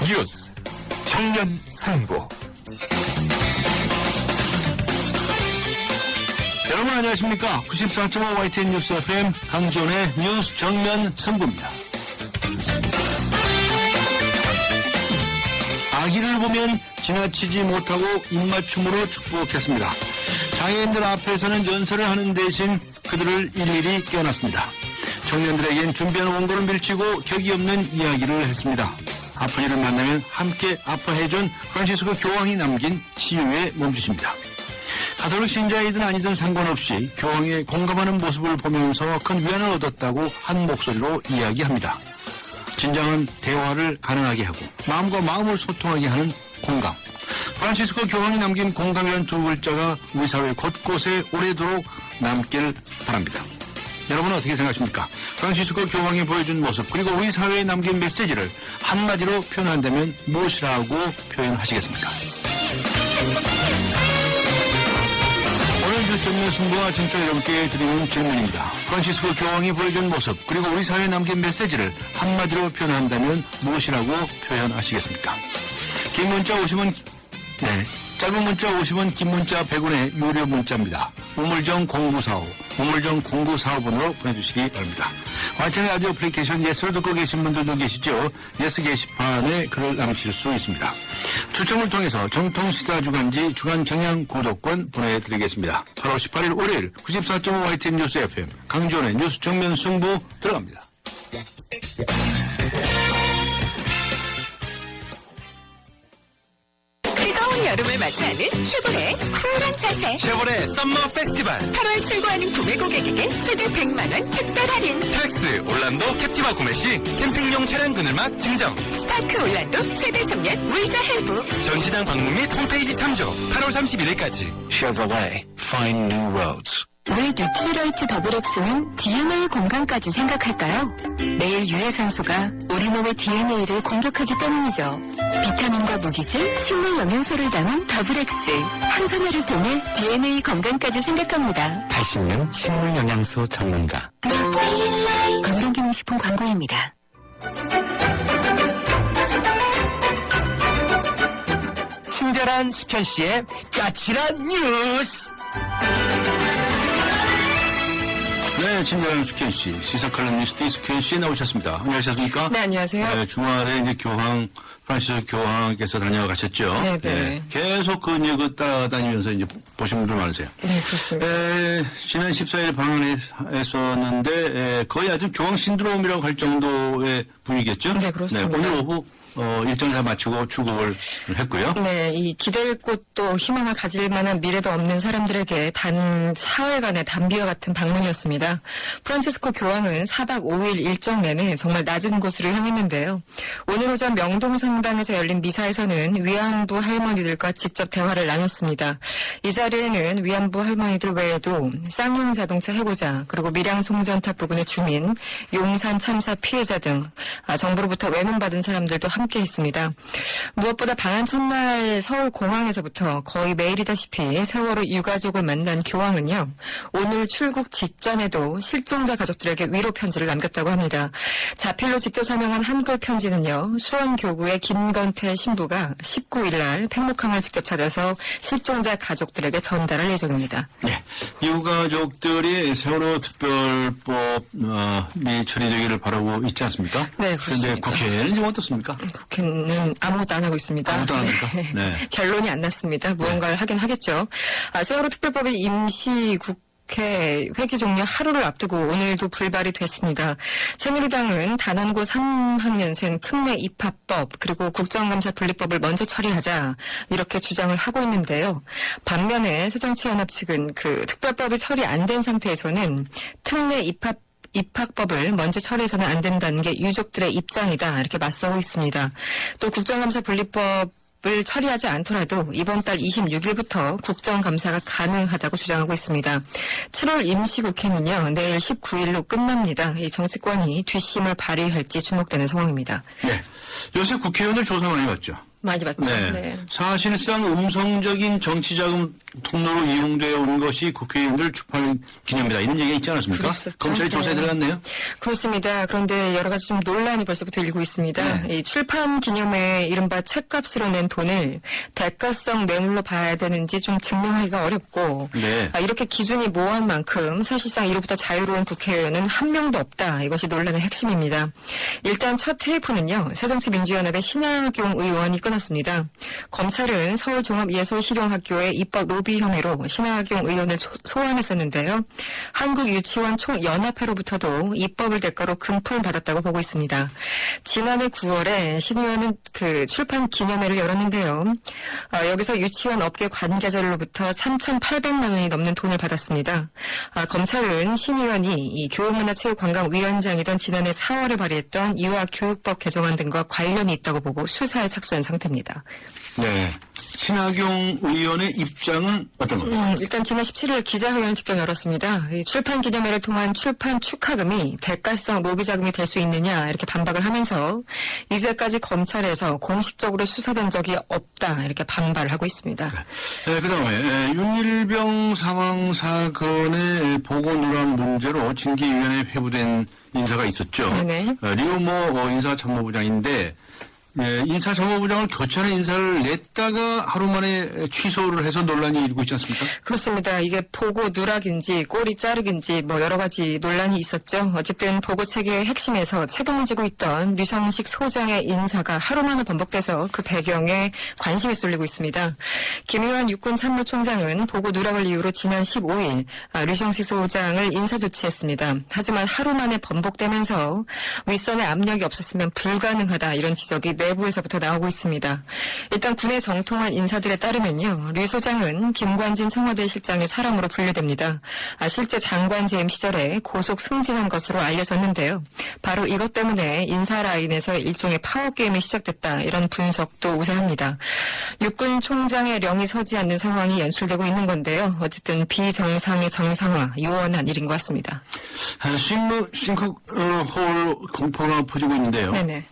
뉴스 정면 승부. 여러분 안녕하십니까? 94.5 YTN 뉴스 FM 강지원의 뉴스 정면 승부입니다. 아기를 보면 지나치지 못하고 입맞춤으로 축복했습니다. 장애인들 앞에서는 연설을 하는 대신 그들을 일일이 껴놨습니다. 청년들에겐 준비한 원고를 밀치고 격이 없는 이야기를 했습니다. 아픈 이를 만나면 함께 아파해준 프란시스코 교황이 남긴 치유의 몸짓입니다. 가톨릭 신자이든 아니든 상관없이 교황에 공감하는 모습을 보면서 큰 위안을 얻었다고 한 목소리로 이야기합니다. 진정한 대화를 가능하게 하고 마음과 마음을 소통하게 하는 공감. 프란시스코 교황이 남긴 공감이라는 두 글자가 우리 사회 곳곳에 오래도록 남기를 바랍니다. 여러분은 어떻게 생각하십니까? 프란시스코 교황이 보여준 모습 그리고 우리 사회에 남긴 메시지를 한마디로 표현한다면 무엇이라고 표현하시겠습니까? 오늘 뉴스 정면 승부와 청취자 여러분께 드리는 질문입니다. 프란시스코 교황이 보여준 모습 그리고 우리 사회에 남긴 메시지를 한마디로 표현한다면 무엇이라고 표현하시겠습니까? 긴 문자 50원, 짧은 문자 50원, 긴 문자 100원의 유료 문자입니다. 우물정 0945, 우물정 0945번으로 보내주시기 바랍니다. YTN 라디오 애플리케이션 예스를 듣고 계신 분들도 계시죠? 예스 게시판에 글을 남길 수 있습니다. 추첨을 통해서 정통시사주간지 주간경향 구독권 보내드리겠습니다. 8월 18일 월요일 94.5 YTN 뉴스 FM 강지원의 뉴스 정면 승부 들어갑니다. 뜨거운 여름을 맞이하는 쉐보레의 쿨한 자세. 쉐보레 썸머 페스티벌. 8월 출고하는 구매 고객에게 최대 100만원 특별 할인. 텍스 올란도 캡티바 구매 시 캠핑용 차량 그늘막 증정. 스파크 올란도 최대 3년 무이자 할부. 전시장 방문 및 홈페이지 참조. 8월 31일까지. Chevrolet. Find new roads. 왜 뉴트리라이트 더블엑스는 DNA 공간까지 생각할까요? 매일 유해산소가 우리 몸의 DNA를 공격하기 때문이죠. 비타민과 무기질, 식물 영양소를 담은 더블엑스. 항산화를 통해 DNA 건강까지 생각합니다. 80년 식물 영양소 전문가. 건강기능식품 광고입니다. 친절한 수현 씨의 까칠한 뉴스. 네, 친절한 숙현 씨, 시사 칼럼니스트 숙현 씨 나오셨습니다. 안녕하셨습니까? 네, 안녕하세요. 네, 주말에 이제 프란시스 교황께서 다녀가셨죠. 네. 계속 그 뉴스 따라다니면서 이제 보신 분들 많으세요. 네, 그렇습니다. 지난 14일 방문했었는데, 거의 아주 교황 신드롬이라고 할 정도의 분위기였죠. 네, 그렇습니다. 오늘 오후 일정 다 마치고 출국을 했고요. 네, 이 기댈 곳도 희망을 가질 만한 미래도 없는 사람들에게 단 사흘간의 단비와 같은 방문이었습니다. 프란치스코 교황은 4박 5일 일정 내내 정말 낮은 곳으로 향했는데요. 오늘 오전 명동성당에서 열린 미사에서는 위안부 할머니들과 직접 대화를 나눴습니다. 이 자리에는 위안부 할머니들 외에도 쌍용 자동차 해고자 그리고 밀양 송전탑 부근의 주민, 용산 참사 피해자 등 정부로부터 외면받은 사람들도 함께했습니다. 무엇보다 방한 첫날 서울 공항에서부터 거의 매일이다시피 세월호 유가족을 만난 교황은요. 오늘 출국 직전에도 실종자 가족들에게 위로 편지를 남겼다고 합니다. 자필로 직접 사명한 한글 편지는요. 수원교구의 김건태 신부가 19일 날 팽목항을 직접 찾아서 실종자 가족들에게 전달할 예정입니다. 네, 유가족들이 세월호 특별법이 처리되기를 바라고 있지 않습니까? 네, 그렇습니다. 그런데 국회는 지금 어떻습니까? 국회는 아무것도 안 하고 있습니다. 아무것도 안 합니까? 네. 결론이 안 났습니다. 무언가를 하긴 하겠죠. 세월호 특별법의 임시국회 회기 종료 하루를 앞두고 오늘도 불발이 됐습니다. 새누리당은 단원고 3학년생 특례 입학법 그리고 국정감사 분리법을 먼저 처리하자 이렇게 주장을 하고 있는데요. 반면에 새정치연합 측은 그 특별법이 처리 안 된 상태에서는 특례 입학법을 먼저 처리해서는 안 된다는 게 유족들의 입장이다. 이렇게 맞서고 있습니다. 또 국정감사 분리법을 처리하지 않더라도 이번 달 26일부터 국정감사가 가능하다고 주장하고 있습니다. 7월 임시국회는요. 내일 19일로 끝납니다. 이 정치권이 뒷심을 발휘할지 주목되는 상황입니다. 네. 요새 국회의원들 조사 많이 받죠? 많이 받죠. 네. 네. 사실상 음성적인 정치자금 통로로 이용되어 온 것이 국회의원들 출판 기념이다. 이런 얘기가 있지 않았습니까? 그랬었죠. 검찰이 조사에 네. 들어갔네요. 그렇습니다. 그런데 여러 가지 좀 논란이 벌써부터 일고 있습니다. 네. 이 출판 기념회 이른바 책값으로 낸 돈을 대가성 뇌물로 봐야 되는지 좀 증명하기가 어렵고 네. 이렇게 기준이 모호한 만큼 사실상 이로부터 자유로운 국회의원은 한 명도 없다. 이것이 논란의 핵심입니다. 일단 첫 테이프는요. 새정치민주연합의 신하경 의원이 끊었습니다. 검찰은 서울종합예술실용학교의 입법 로비 혐의로 신하경 의원을 소환했었는데요. 한국유치원 총연합회로부터도 입법을 대가로 금품을 받았다고 보고 있습니다. 지난해 9월에 신 의원은 그 출판 기념회를 열었는데요. 여기서 유치원 업계 관계자들로부터 3,800만 원이 넘는 돈을 받았습니다. 검찰은 신 의원이 이 교육문화체육관광위원장이던 지난해 4월에 발의했던 유아교육법 개정안 등과 관련이 있다고 보고 수사에 착수한 상태입니다. 네. 신하경 의원의 입장은 어떤 겁니까? 일단 지난 17일 기자회견을 직접 열었습니다. 이 출판 기념회를 통한 출판 축하금이 대가성 로비 자금이 될 수 있느냐 이렇게 반박을 하면서 이제까지 검찰에서 공식적으로 수사된 적이 없다 이렇게 반발을 하고 있습니다. 네, 그다음에 윤일병 사망 사건의 보고 누락 문제로 징계위원회에 회부된 인사가 있었죠. 네네. 류모 인사참모부장인데 인사참모부장을 교체하는 인사를 냈다가 하루 만에 취소를 해서 논란이 일고 있지 않습니까? 그렇습니다. 이게 보고 누락인지 꼬리 자르기인지 뭐 여러 가지 논란이 있었죠. 어쨌든 보고 체계의 핵심에서 책임을 지고 있던 류성식 소장의 인사가 하루 만에 번복돼서 그 배경에 관심이 쏠리고 있습니다. 김의원 육군참모총장은 보고 누락을 이유로 지난 15일 류성식 소장을 인사 조치했습니다. 하지만 하루 만에 번복되면서 윗선의 압력이 없었으면 불가능하다 이런 지적이 내부에서부터 나오고 있습니다. 일단 군의 정통한 인사들에 따르면요. 류 소장은 김관진 청와대 실장의 사람으로 분류됩니다. 실제 장관 재임 시절에 고속 승진한 것으로 알려졌는데요. 바로 이것 때문에 인사 라인에서 일종의 파워게임이 시작됐다. 이런 분석도 우세합니다. 육군 총장의 령이 서지 않는 상황이 연출되고 있는 건데요. 어쨌든 비정상의 정상화, 요원한 일인 것 같습니다. 싱크홀 공포가 퍼지고 있는데요. 네네.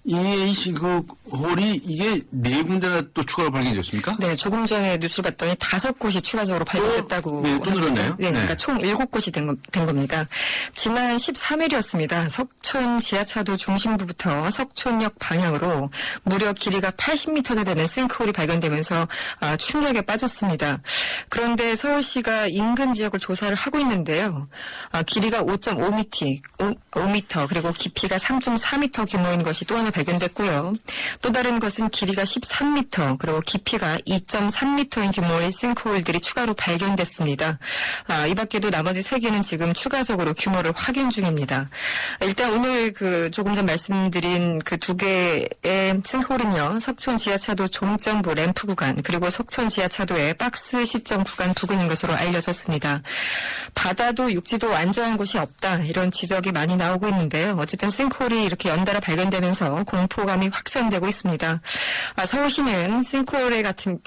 이 싱크홀이 이게 네 군데나 또 추가로 발견됐습니까? 네, 조금 전에 뉴스를 봤더니 5곳이 추가적으로 발견됐다고. 네, 또 늘었네요. 네, 그러니까 네. 총 7곳이 된 겁니다. 지난 13일이었습니다. 석촌 지하차도 중심부부터 석촌역 방향으로 무려 길이가 80m나 되는 싱크홀이 발견되면서 충격에 빠졌습니다. 그런데 서울시가 인근 지역을 조사를 하고 있는데요. 길이가 5.5m 그리고 깊이가 3.4m 규모인 것이 또 하나 발견됐고요. 또 다른 것은 길이가 13m 그리고 깊이가 2.3m인 규모의 싱크홀들이 추가로 발견됐습니다. 이 밖에도 나머지 3개는 지금 추가적으로 규모를 확인 중입니다. 일단 오늘 조금 전 말씀드린 그 2개의 싱크홀은요. 석촌 지하차도 종점부 램프 구간 그리고 석촌 지하차도의 박스 시점 구간 부근인 것으로 알려졌습니다. 바다도 육지도 안전한 곳이 없다 이런 지적이 많이 나오고 있는데요. 어쨌든 싱크홀이 이렇게 연달아 발견되면서 공포감이 확산되고 있습니다. 서울시는 싱크홀 같은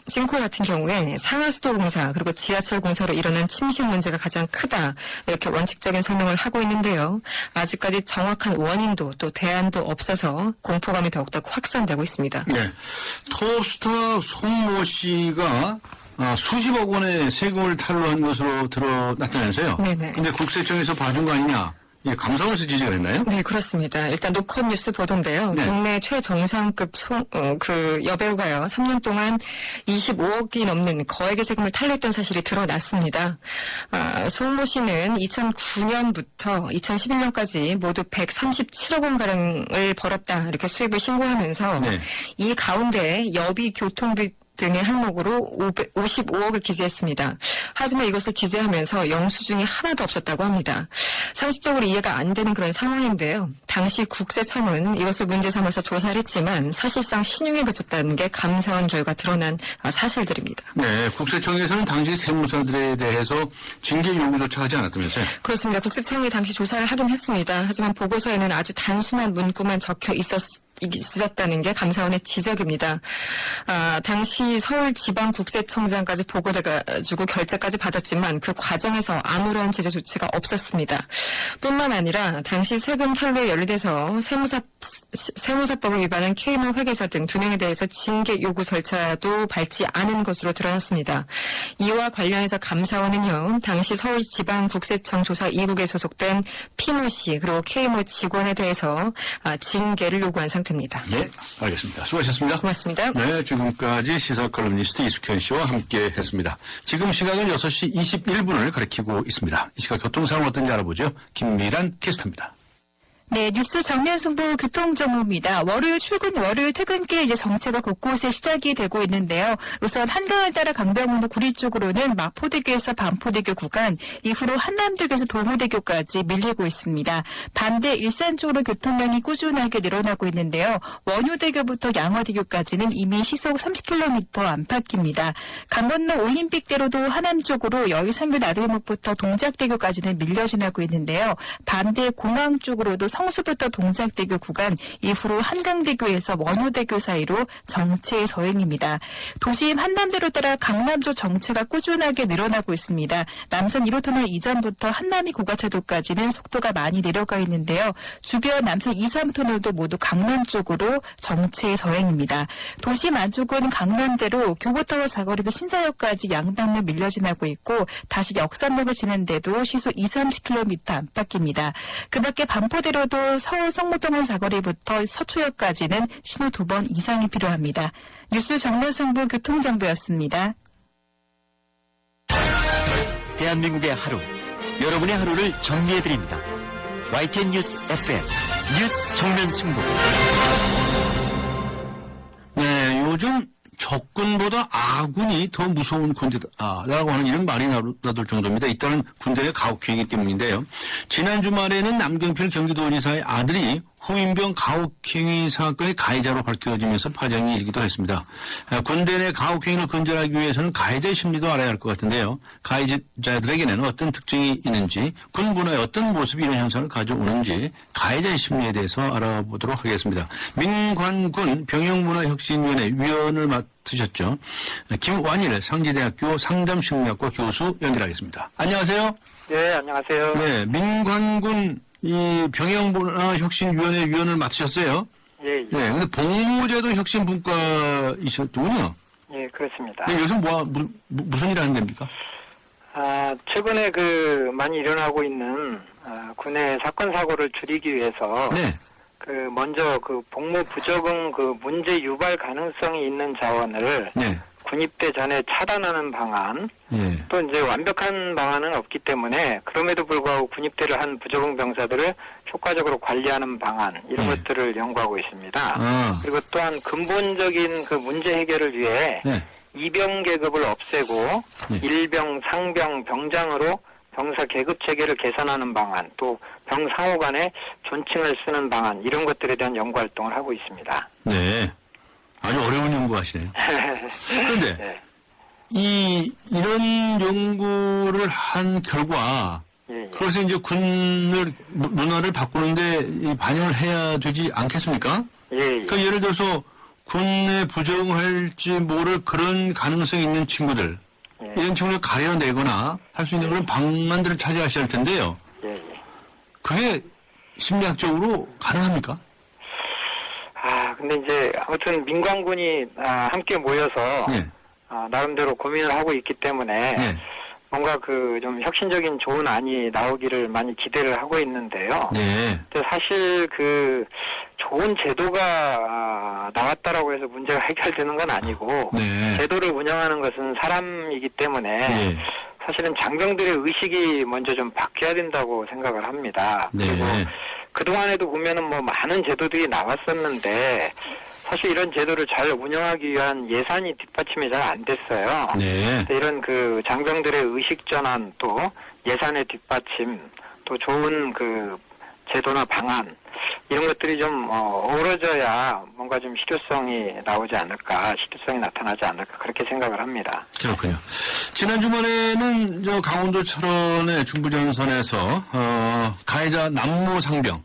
경우에 상하수도 공사 그리고 지하철 공사로 일어난 침식 문제가 가장 크다 이렇게 원칙적인 설명을 하고 있는데요. 아직까지 정확한 원인도 또 대안도 없어서 공포감이 더욱더 확산되고 있습니다. 네. 톱스타 송모 씨가 수십억 원의 세금을 탈루한 것으로 드러났다면서요. 네네. 근데 국세청에서 봐준 거 아니냐. 예, 감사원에서 지적을 했나요? 네, 그렇습니다. 일단 노컷 뉴스 보도인데요. 네. 국내 최정상급 여배우가요. 3년 동안 25억이 넘는 거액의 세금을 탈루했던 사실이 드러났습니다. 송모 씨는 2009년부터 2011년까지 모두 137억 원가량을 벌었다. 이렇게 수입을 신고하면서 네. 이 가운데 여비 교통비 등의 항목으로 55억을 기재했습니다. 하지만 이것을 기재하면서 영수증이 하나도 없었다고 합니다. 상식적으로 이해가 안 되는 그런 상황인데요. 당시 국세청은 이것을 문제 삼아서 조사를 했지만 사실상 신용에 그쳤다는 게 감사원 결과 드러난 사실들입니다. 네, 국세청에서는 당시 세무사들에 대해서 징계 요구조차 하지 않았다면서요? 그렇습니다. 국세청이 당시 조사를 하긴 했습니다. 하지만 보고서에는 아주 단순한 문구만 적혀 있었다는 게 감사원의 지적입니다. 당시 서울지방국세청장까지 보고돼가지고 결재까지 받았지만 그 과정에서 아무런 제재 조치가 없었습니다. 뿐만 아니라 당시 세금 탈루에 연루돼서 세무사법을 위반한 K모 회계사 등 2명에 대해서 징계 요구 절차도 밟지 않은 것으로 드러났습니다. 이와 관련해서 감사원은요, 당시 서울지방국세청 조사 2국에 소속된 P모 씨 그리고 K모 직원에 대해서 징계를 요구한 상태입니다. 예, 알겠습니다. 수고하셨습니다. 고맙습니다. 네, 지금까지 시사 컬럼니스트 이숙현 씨와 함께 했습니다. 지금 시각은 6시 21분을 가리키고 있습니다. 이 시각 교통 상황 어떤지 알아보죠. 김미란 캐스터입니다. 네, 뉴스 정면 승부 교통정보입니다. 월요일 출근, 월요일 퇴근길 이제 정체가 곳곳에 시작이 되고 있는데요. 우선 한강을 따라 강변북로 구리 쪽으로는 마포대교에서 반포대교 구간, 이후로 한남대교에서 도모대교까지 밀리고 있습니다. 반대 일산 쪽으로 교통량이 꾸준하게 늘어나고 있는데요. 원효대교부터 양화대교까지는 이미 시속 30km 안팎입니다. 강건로 올림픽대로도 하남 쪽으로 여의상교 나들목부터 동작대교까지는 밀려 지나고 있는데요. 반대 공항 쪽으로도 성수부터 동작대교 구간, 이후로 한강대교에서 원효대교 사이로 정체 서행입니다. 도심 한남대로 따라 강남 쪽 정체가 꾸준하게 늘어나고 있습니다. 남산 1호터널 이전부터 한남이 고가차도까지는 속도가 많이 내려가 있는데요. 주변 남산 2, 3터널도 모두 강남 쪽으로 정체 서행입니다. 도심 안쪽은 강남대로 교보타워 사거리부터 신사역까지 양방면 밀려 지나고 있고 다시 역삼역을 지는데도 시속 2, 30km 안팎입니다. 그 밖에 반포대로도 서울 성모병원 사거리부터 서초역까지는 신호 2번 이상이 필요합니다. 뉴스 정면승부 교통정보였습니다. 대한민국의 하루, 여러분의 하루를 정리해드립니다. YTN 뉴스 FM 뉴스 정면 승부. 네, 요즘 적군보다 아군이 더 무서운 군대다라고 하는 이런 말이 나돌 정도입니다. 일단은 군대의 가혹행위이기 때문인데요. 지난 주말에는 남경필 경기도지사의 아들이 후임병 가혹행위 사건의 가해자로 밝혀지면서 파장이 일기도 했습니다. 군대 내 가혹행위를 근절하기 위해서는 가해자의 심리도 알아야 할 것 같은데요. 가해자들에게는 어떤 특징이 있는지, 군 문화의 어떤 모습이 이런 현상을 가져오는지 가해자의 심리에 대해서 알아보도록 하겠습니다. 민관군 병영문화혁신위원회 위원을 맡으셨죠. 김완일 상지대학교 상담심리학과 교수 연결하겠습니다. 안녕하세요. 네, 안녕하세요. 네, 민관군 이 병영문화혁신위원회 위원을 맡으셨어요. 예, 예. 네, 근데 복무제도 혁신 분과이셨군요. 예, 그렇습니다. 네, 요즘 무슨 일 하는 겁니까? 최근에 많이 일어나고 있는, 군의 사건 사고를 줄이기 위해서. 네. 먼저 복무 부적응 문제 유발 가능성이 있는 자원을. 네. 군입대 전에 차단하는 방안, 예. 또 이제 완벽한 방안은 없기 때문에 그럼에도 불구하고 군입대를 한 부적응 병사들을 효과적으로 관리하는 방안 이런 네. 것들을 연구하고 있습니다. 그리고 또한 근본적인 문제 해결을 위해 네. 이병 계급을 없애고 네. 일병, 상병, 병장으로 병사 계급 체계를 개선하는 방안, 또 병상호 간의 존칭을 쓰는 방안 이런 것들에 대한 연구 활동을 하고 있습니다. 네. 아주 어려운 연구하시네요. 그런데 네. 이런 연구를 한 결과 예, 예. 그래서 이제 군을 문화를 바꾸는데 반영을 해야 되지 않겠습니까? 예, 예. 그러니까 예를 들어서 군에 부적응할지 모를 그런 가능성이 있는 친구들 예. 이런 친구를 가려내거나 할 수 있는 그런 방안들을 찾아야 할 텐데요. 예, 예. 그게 심리학적으로 가능합니까? 근데 이제 아무튼 민관군이 함께 모여서 네. 나름대로 고민을 하고 있기 때문에 네. 뭔가 좀 혁신적인 좋은 안이 나오기를 많이 기대를 하고 있는데요. 네. 근데 사실 좋은 제도가 나왔다라고 해서 문제가 해결되는 건 아니고 네. 제도를 운영하는 것은 사람이기 때문에 네. 사실은 장병들의 의식이 먼저 좀 바뀌어야 된다고 생각을 합니다. 네. 그리고 그동안에도 보면은 많은 제도들이 나왔었는데 사실 이런 제도를 잘 운영하기 위한 예산이 뒷받침이 잘 안 됐어요. 네. 이런 장병들의 의식 전환 또 예산의 뒷받침 또 좋은 제도나 방안 이런 것들이 좀 어우러져야 뭔가 좀 실효성이 나오지 않을까, 실효성이 나타나지 않을까 그렇게 생각을 합니다. 그렇군요. 지난 주말에는 강원도 철원의 중부전선에서 가해자 남모 상병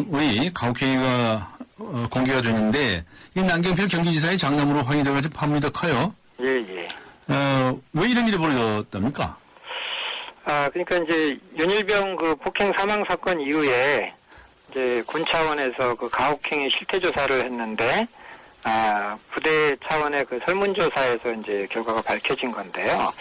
우리 가혹행위가 공개가 되는데 이 남경필 경기지사의 장남으로 확인돼가지고 파문이 더 커요. 예, 예. 왜 이런 일이 벌어졌답니까? 그러니까 이제 윤일병 그 폭행 사망 사건 이후에 이제 군 차원에서 그 가혹행위 실태 조사를 했는데, 부대 차원의 그 설문조사에서 이제 결과가 밝혀진 건데요.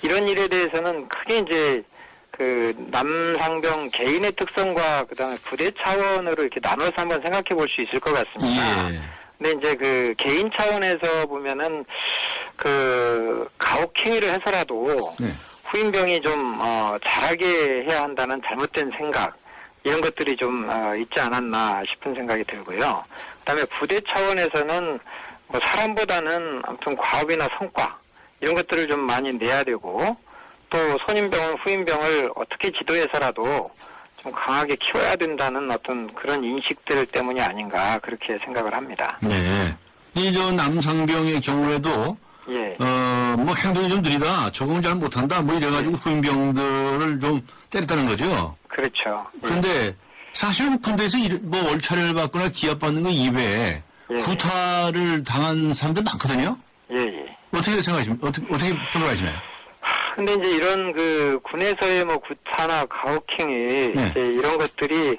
이런 일에 대해서는 크게 이제 그 남상병 개인의 특성과 그다음에 부대 차원으로 이렇게 나눠서 한번 생각해 볼 수 있을 것 같습니다. 예. 근데 이제 그 개인 차원에서 보면은 그 가혹행위를 해서라도 네. 후임병이 좀 잘하게 해야 한다는 잘못된 생각 이런 것들이 좀 있지 않았나 싶은 생각이 들고요. 그다음에 부대 차원에서는 뭐 사람보다는 아무튼 과업이나 성과 이런 것들을 좀 많이 내야 되고 또 선임병은 후임병을 어떻게 지도해서라도 좀 강하게 키워야 된다는 어떤 그런 인식들 때문이 아닌가 그렇게 생각을 합니다. 네. 이 저 남상병의 경우에도 예. 뭐 행동이 좀 느리다, 적응을 잘 못한다, 뭐 이래가지고 후임병들을 좀 때렸다는 거죠. 그렇죠. 예. 그런데 사실은 군대에서 뭐 월차를 받거나 기합 받는 거 이외에 예. 구타를 당한 사람들 많거든요. 예, 예. 어떻게 생각하십니까? 어떻게 평가하시나요? 근데 이제 이런 그 군에서의 뭐 구타나 가혹행위 네. 이제 이런 것들이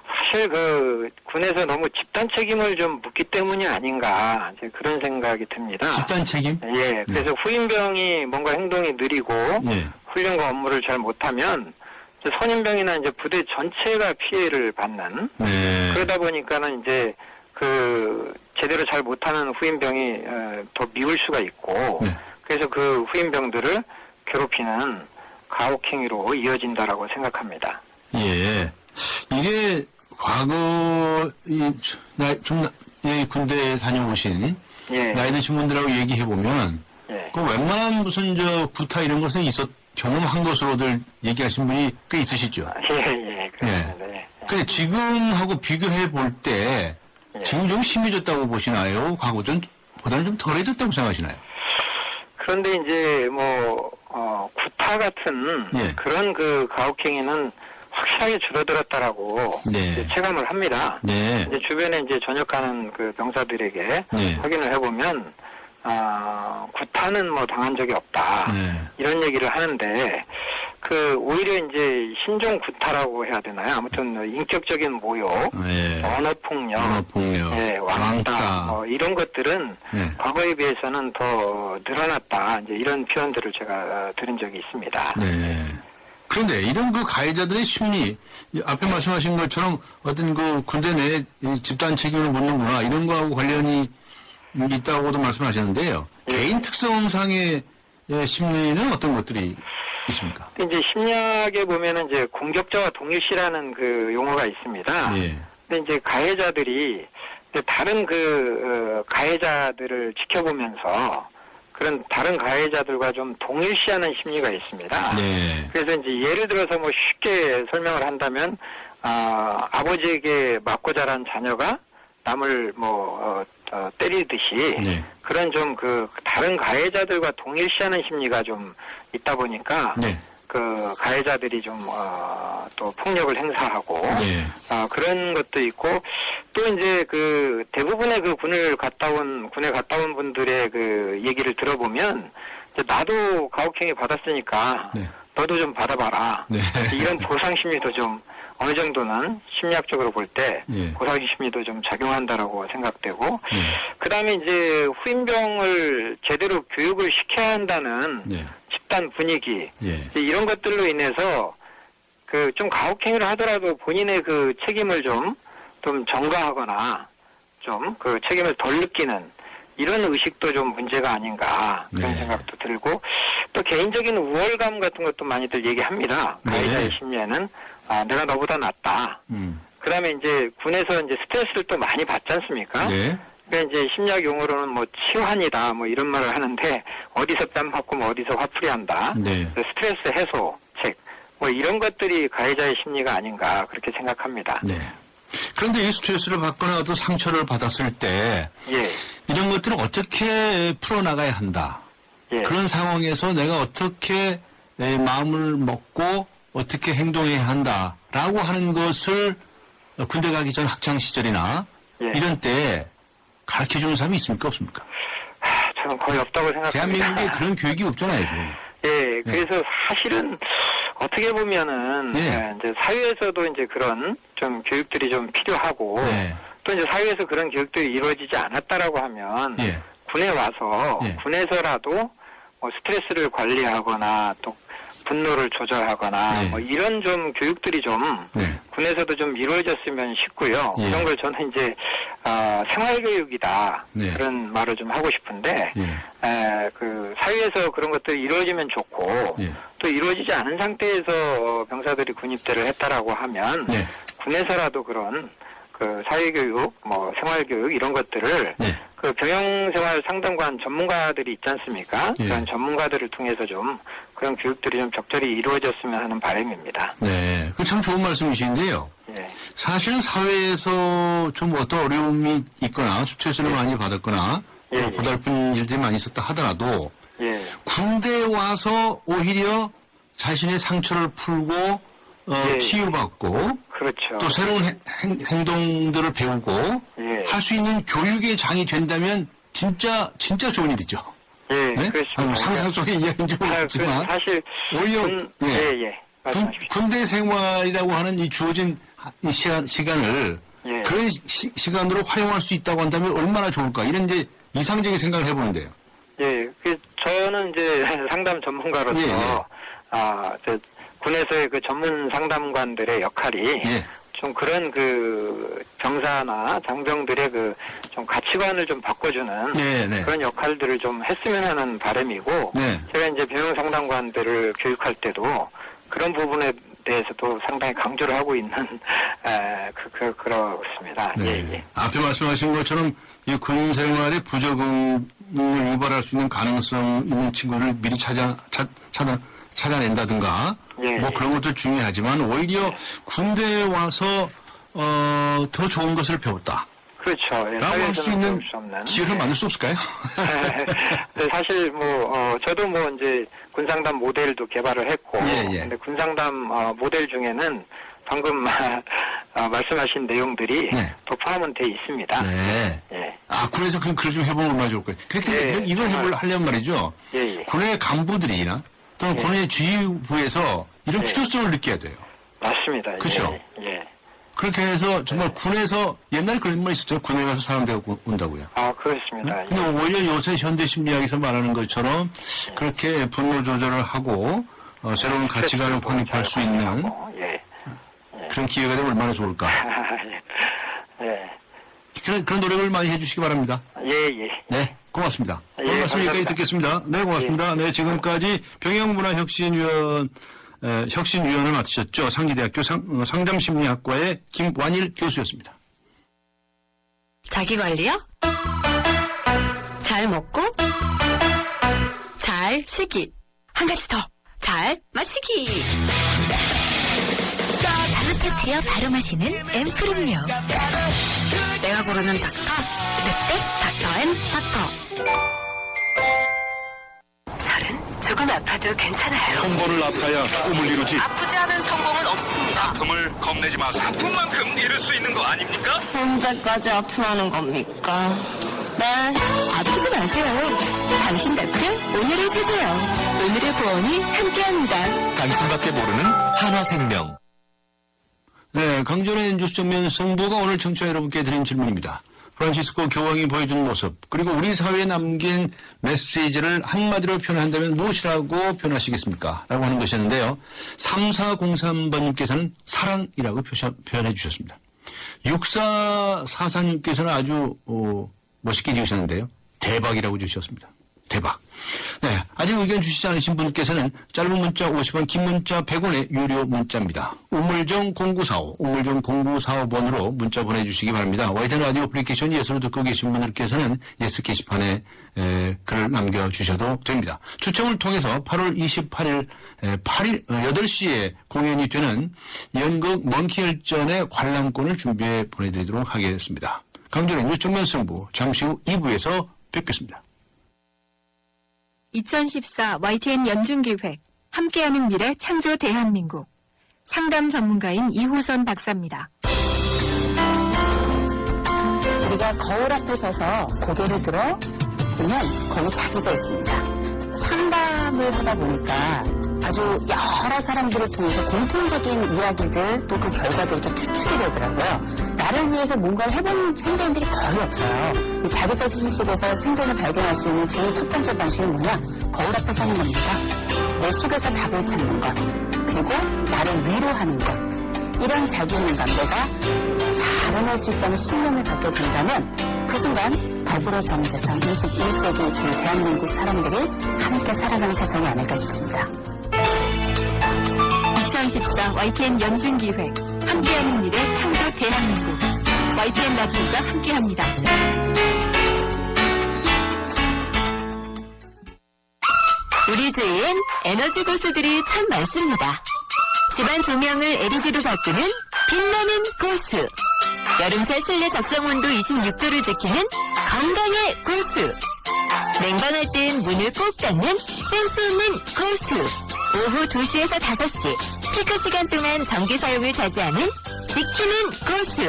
사실 그 군에서 너무 집단 책임을 좀 묻기 때문이 아닌가 이제 그런 생각이 듭니다. 집단 책임? 예, 그래서 후임병이 뭔가 행동이 느리고 예. 훈련과 업무를 잘 못하면 이제 선임병이나 이제 부대 전체가 피해를 받는 네. 그러다 보니까는 이제 그 제대로 잘 못하는 후임병이 더 미울 수가 있고 네. 그래서 그 후임병들을 괴롭히는 가혹행위로 이어진다라고 생각합니다. 예. 이게 과거 군대 다녀오신 예, 나이 드신 분들하고 얘기해 보면 예, 그 웬만한 무슨 저 구타 이런 것은 경험한 것으로들 얘기하신 분이 꽤 있으시죠. 예, 그렇습니다. 예. 근데 지금하고 비교해 볼 때 예. 지금 좀 심해졌다고 보시나요? 과거 전보다는 좀 덜해졌다고 생각하시나요? 그런데 이제 뭐 구타 같은 예. 그런 그 가혹행위는 확실하게 줄어들었다라고 네. 이제 체감을 합니다. 네. 이제 주변에 이제 전역하는 그 병사들에게 네. 확인을 해보면 구타는 뭐 당한 적이 없다 네. 이런 얘기를 하는데 그 오히려 이제 신종 구타라고 해야 되나요? 아무튼 인격적인 모욕, 네. 언어폭력, 언어폭력, 예, 왕따 왕따. 뭐 이런 것들은 네. 과거에 비해서는 더 늘어났다 이제 이런 표현들을 제가 들은 적이 있습니다. 네. 그런데 이런 그 가해자들의 심리, 앞에 말씀하신 것처럼 어떤 그 군대 내 집단 책임을 묻는구나 이런 거하고 관련이 있다고도 말씀하셨는데요. 예. 개인 특성상의 심리는 어떤 것들이 있습니까? 이제 심리학에 보면은 이제 공격자와 동일시라는 그 용어가 있습니다. 예. 근데 이제 가해자들이 다른 그 가해자들을 지켜보면서 그런 다른 가해자들과 좀 동일시하는 심리가 있습니다. 네. 그래서 이제 예를 들어서 뭐 쉽게 설명을 한다면 아버지에게 맞고 자란 자녀가 남을 뭐 때리듯이 네. 그런 좀 그 다른 가해자들과 동일시하는 심리가 좀 있다 보니까 네. 그 가해자들이 좀 또 폭력을 행사하고 네. 그런 것도 있고 또 이제 그 대부분의 그 군에 갔다 온 분들의 그 얘기를 들어보면 이제 나도 가혹행위 받았으니까 네. 너도 좀 받아봐라 네. 이런 보상 심리도 좀 어느 정도는 심리학적으로 볼 때 예. 보상 심리도 좀 작용한다라고 생각되고 예. 그다음에 이제 후임병을 제대로 교육을 시켜야 한다는 네. 집단 분위기 예. 이제 이런 것들로 인해서 그 좀 가혹행위를 하더라도 본인의 그 책임을 좀 전가하거나 좀 그 책임을 덜 느끼는 이런 의식도 좀 문제가 아닌가 그런 네. 생각도 들고 또 개인적인 우월감 같은 것도 많이들 얘기합니다. 네. 가해자의 심리에는 내가 너보다 낫다. 그다음에 이제 군에서 이제 스트레스를 또 많이 받지 않습니까? 네. 그러니까 이제 심리학 용어로는 뭐 치환이다 뭐 이런 말을 하는데 어디서 땀 맞고 뭐 어디서 화풀이한다. 네. 스트레스 해소책 뭐 이런 것들이 가해자의 심리가 아닌가 그렇게 생각합니다. 네. 그런데 이 스트레스를 받거나 어떤 상처를 받았을 때 예, 이런 것들을 어떻게 풀어나가야 한다. 예, 그런 상황에서 내가 어떻게 내 마음을 먹고 어떻게 행동해야 한다라고 하는 것을 군대 가기 전 학창 시절이나 예. 이런 때 가르쳐 주는 사람이 있습니까? 없습니까? 저는 거의 없다고 생각합니다. 대한민국에 그런 교육이 없잖아요, 지금. 예, 그래서 사실은 어떻게 보면은 예. 이제 사회에서도 이제 그런 좀 교육들이 좀 필요하고 네. 또 이제 사회에서 그런 교육들이 이루어지지 않았다라고 하면 예. 군에 와서 예. 군에서라도 뭐 스트레스를 관리하거나 또 분노를 조절하거나 네. 뭐 이런 좀 교육들이 좀 네. 군에서도 좀 이루어졌으면 싶고요. 예. 그런 걸 저는 이제 생활교육이다 네. 그런 말을 좀 하고 싶은데 예. 그 사회에서 그런 것들이 이루어지면 좋고 예. 또 이루어지지 않은 상태에서 병사들이 군입대를 했다라고 하면 네. 군에서라도 그런 그 사회교육, 뭐 생활교육 이런 것들을 네. 그 병영생활 상담관 전문가들이 있지 않습니까? 예. 그런 전문가들을 통해서 좀 그런 교육들이 좀 적절히 이루어졌으면 하는 바람입니다. 네. 그 참 좋은 말씀이신데요. 예. 사실은 사회에서 좀 어떤 어려움이 있거나 스트레스를 많이 받았거나 예, 예. 고달픈 일들이 많이 있었다 하더라도 예. 군대에 와서 오히려 자신의 상처를 풀고 예. 치유받고 그렇죠. 또 새로운 행동들을 배우고 예. 할 수 있는 교육의 장이 된다면 진짜 좋은 일이죠. 예, 네? 그렇습니다. 상상 속의 이야기인지 모르겠지만 사실 오히려 예, 예. 예. 말씀하십시오. 군대 생활이라고 하는 이 주어진 이 시간을 예. 그런 시간으로 활용할 수 있다고 한다면 얼마나 좋을까 이런 이제 이상적인 생각을 해보는데요. 예, 저는 이제 상담 전문가로서 예, 예. 저 군에서의 그 전문 상담관들의 역할이 예. 좀 그런 그 병사나 장병들의 그 좀 가치관을 좀 바꿔주는 네, 네. 그런 역할들을 좀 했으면 하는 바람이고 네. 제가 이제 병영 상담관들을 교육할 때도 그런 부분에 대해서도 상당히 강조를 하고 있는 그렇습니다. 네. 예, 예. 앞에 말씀하신 것처럼 이 군 생활에 부적응을 유발할 수 있는 가능성 있는 친구를 미리 찾아낸다든가 예, 뭐 예. 그런 것도 중요하지만 오히려 군대에 와서 더 좋은 것을 배웠다. 그렇죠. 예, 라고 할 수 사회에서는 있는 배울 수 없는. 기회를 만들 수 없을까요? 네, 사실 저도 이제 군상담 모델도 개발을 했고, 예, 예. 근데 군상담 모델 중에는 방금 말씀하신 내용들이 네. 또 포함은 돼 있습니다. 네. 예, 그래서 그럼 그걸 좀 해보면 얼마나 좋을 거예요. 그렇게 예, 이걸 하려면 말이죠. 예, 예. 군의 간부들이나 또는 예. 군의 지휘부에서 이런 예. 필요성을 느껴야 돼요. 맞습니다. 그쵸? 예, 예. 그렇게 해서 정말 군에서 옛날에 그런 말 있었죠. 군에 가서 사람 되고 온다고요. 그렇습니다. 근데 오히려 요새 현대 심리학에서 말하는 것처럼 그렇게 분노 조절을 하고 새로운 가치관을 확립할 수 있는 예. 그런 기회가 되면 얼마나 좋을까. 예. 그런 노력을 많이 해주시기 바랍니다. 예, 예. 네, 고맙습니다. 예, 오늘 말씀 여기까지 감사합니다. 듣겠습니다. 네, 고맙습니다. 네, 지금까지 병영문화혁신위원을 맡으셨죠. 상지대학교 상담심리학과의 김완일 교수였습니다. 자기 관리요? 잘 먹고, 잘 쉬기. 한 가지 더. 잘 마시기. 바로 터뜨려 바로 마시는 앰플음료. 내가 고르는 닥터, 늑대 닥터&닥터. 서른, 조금 아파도 괜찮아요. 통보를 아파야 꿈을 이루지. 아프지 않은 성공은 없습니다. 아픔을 겁내지 마세요. 아픔만큼 이룰 수 있는 거 아닙니까? 언제까지 아프라는 겁니까? 네. 아프지 마세요. 당신 닥터를 오늘을 세세요. 오늘의 보험이 함께합니다. 당신밖에 모르는 한화생명. 네, 강전의 뉴스 정면 승부가 오늘 청취자 여러분께 드린 질문입니다. 프란치스코 교황이 보여준 모습, 그리고 우리 사회에 남긴 메시지를 한마디로 표현한다면 무엇이라고 표현하시겠습니까? 라고 하는 것이었는데요. 3403번님께서는 사랑이라고 표현해 주셨습니다. 6444님께서는 아주 멋있게 지으셨는데요. 대박이라고 주셨습니다. 대박. 네, 아직 의견 주시지 않으신 분께서는 짧은 문자 50원, 긴 문자 100원의 유료 문자입니다. 우물정 0945번으로 문자 보내주시기 바랍니다. YTN 라디오 어플리케이션 예스로 듣고 계신 분들께서는 예스 게시판에 글을 남겨주셔도 됩니다. 추첨을 통해서 8월 28일 8시에 공연이 되는 연극 먼키열전의 관람권을 준비해 보내드리도록 하겠습니다. 강준의 뉴스 정면 승부 잠시 후 2부에서 뵙겠습니다. 2014 YTN 연중기획 함께하는 미래 창조 대한민국 상담 전문가인 이호선 박사입니다. 우리가 거울 앞에 서서 고개를 들어 보면 거기 자기가 있습니다. 상담을 하다 보니까 아주 여러 사람들을 통해서 공통적인 이야기들 또 그 결과들이 또 추출이 되더라고요. 나를 위해서 뭔가를 해본 현대인들이 거의 없어요. 이 자기적 지식 속에서 생존을 발견할 수 있는 제일 첫 번째 방식은 뭐냐? 거울 앞에 서는 겁니다. 내 속에서 답을 찾는 것, 그리고 나를 위로하는 것. 이런 자기훈련감, 내가 잘 해낼 수 있다는 신념을 갖게 된다면 그 순간 더불어 사는 세상, 21세기 그 대한민국 사람들이 함께 살아가는 세상이 아닐까 싶습니다. 2014 YTN 연중기획 함께하는 미래 창조 대한민국 YTN 라디오가 함께합니다. 우리 주위엔 에너지 고수들이 참 많습니다. 집안 조명을 LED로 바꾸는 빛나는 고수. 여름철 실내 적정 온도 26도를 지키는 건강의 고수. 냉방할 땐 문을 꼭 닫는 센스 있는 고수. 오후 2시에서 5시 피크 시간 동안 전기 사용을 자제하는 지키는 고수.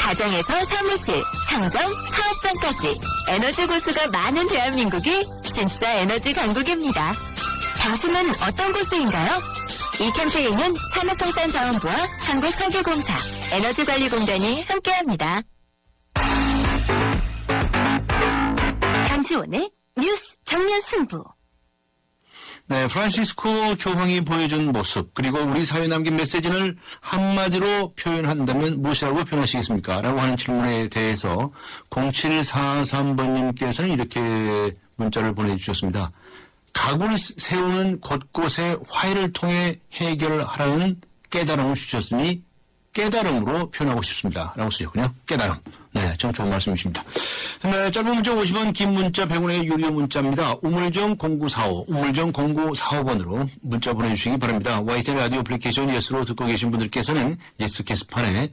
가정에서 사무실, 상점, 사업장까지 에너지 고수가 많은 대한민국이 진짜 에너지 강국입니다. 당신은 어떤 고수인가요? 이 캠페인은 산업통상자원부와 한국석유공사, 에너지관리공단이 함께합니다. 강지원의 뉴스 정면 승부. 네, 프란시스코 교황이 보여준 모습, 그리고 우리 사회에 남긴 메시지를 한마디로 표현한다면 무엇이라고 표현하시겠습니까? 라고 하는 질문에 대해서 0743번님께서는 이렇게 문자를 보내주셨습니다. 각을 세우는 곳곳에 화해를 통해 해결하라는 깨달음을 주셨으니 깨달음으로 표현하고 싶습니다. 라고 쓰셨군요. 깨달음. 네, 참 좋은 말씀이십니다. 네, 짧은 문자 50원, 긴 문자 100원의 유료 문자입니다. 우물정 0945, 우물정 0945번으로 문자 보내주시기 바랍니다. YTN 라디오 애플리케이션 예스로 듣고 계신 분들께서는 예스 게시판에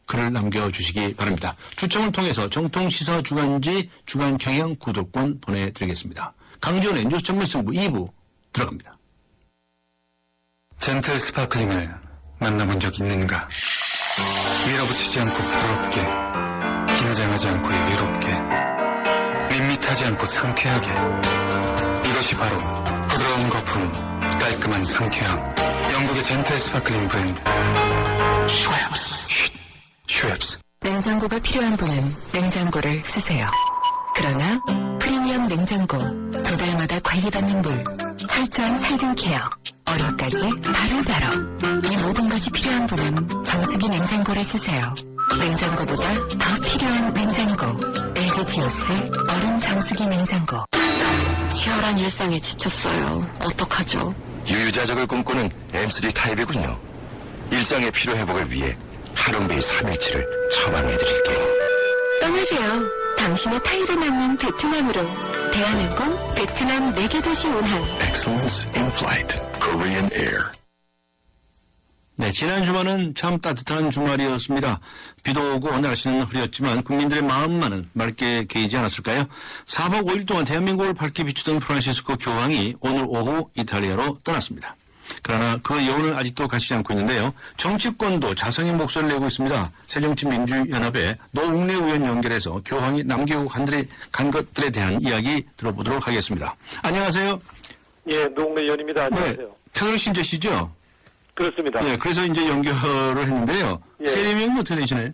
글을 남겨주시기 바랍니다. 추첨을 통해서 정통시사 주간지 주간 경향 구독권 보내드리겠습니다. 강지원의 뉴스 전문 승부 2부 들어갑니다. 젠틀 스파클링을 만나본 적 있는가? 밀어붙이지 않고 부드럽게, 긴장하지 않고 여유롭게, 밋밋하지 않고 상쾌하게. 이것이 바로 부드러운 거품, 깔끔한 상쾌함. 영국의 젠틀 스파클링 브랜드 슈엡스. 냉장고가 필요한 분은 냉장고를 쓰세요. 그러나 프리미엄 냉장고, 2달마다 관리받는 물, 철저한 살균 케어, 얼음까지 바로바로. 이 모든 것이 필요한 분은 정수기 냉장고를 쓰세요. 냉장고보다 더 필요한 냉장고, LG디오스 얼음 정수기 냉장고. 치열한 일상에 지쳤어요. 어떡하죠? 유유자적을 꿈꾸는 M3 타입이군요. 일상의 피로회복을 위해 하롱베이 3일치를 처방해드릴게요. 떠나세요. 당신의 타입에 맞는 베트남으로. 대한항공 베트남 4개 도시 운항. Excellence in Flight, Korean Air. 네, 지난 주말은 참 따뜻한 주말이었습니다. 비도 오고 날씨는 흐렸지만 국민들의 마음만은 맑게 개이지 않았을까요? 4박 5일 동안 대한민국을 밝게 비추던 프란시스코 교황이 오늘 오후 이탈리아로 떠났습니다. 그러나 그 여운은 아직도 가시지 않고 있는데요. 정치권도 자성의 목소리를 내고 있습니다. 새정치민주연합의 노웅래 의원 연결해서 교황이 남기고 간 것들에 대한 이야기 들어보도록 하겠습니다. 안녕하세요. 예, 노웅래 의원입니다. 안녕하세요. 네, 패널 신재시죠? 그렇습니다. 네, 그래서 이제 연결을 했는데요. 예. 세례명은 어떻게 되시나요?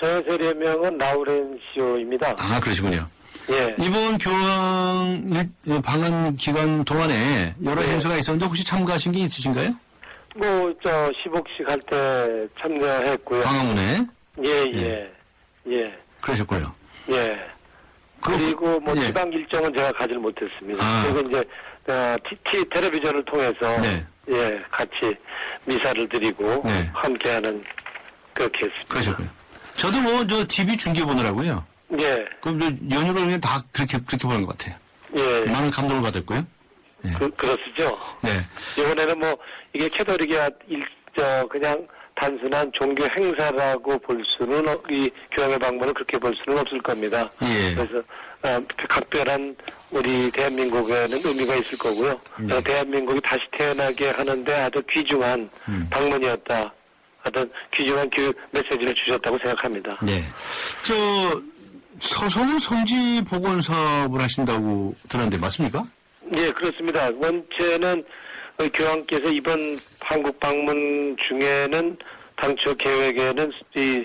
저의 세례명은 라우렌시오입니다. 아, 그러시군요. 예. 이번 교황 방한 기간 동안에 여러 행사가 있었는데 혹시 참가하신 게 있으신가요? 시복식 할 때 참여했고요. 광화문에? 예. 그러셨고요. 예. 그리고 예. 지방 일정은 제가 가지를 못했습니다. 아. 그리고 이제, TT 텔레비전을 통해서, 네. 예, 같이 미사를 드리고, 네. 함께하는, 그렇게 했습니다. 그러셨고요. 저도 TV 중계 보느라고요. 예. 그럼 연휴를 그냥 다 그렇게 보는 것 같아요. 예. 많은 감동을 받았고요. 예. 그렇시죠? 네. 이번에는 이게 캐톨릭이야 그냥 단순한 종교 행사라고 볼 수는, 이 교황의 방문을 그렇게 볼 수는 없을 겁니다. 예. 그래서, 각별한 우리 대한민국에는 의미가 있을 거고요. 네. 대한민국이 다시 태어나게 하는데 아주 귀중한 방문이었다. 어떤 귀중한 교육 메시지를 주셨다고 생각합니다. 네. 서서는 성지 복원 사업을 하신다고 들었는데 맞습니까? 예, 그렇습니다. 원체는 교황께서 이번 한국 방문 중에는 당초 계획에는 이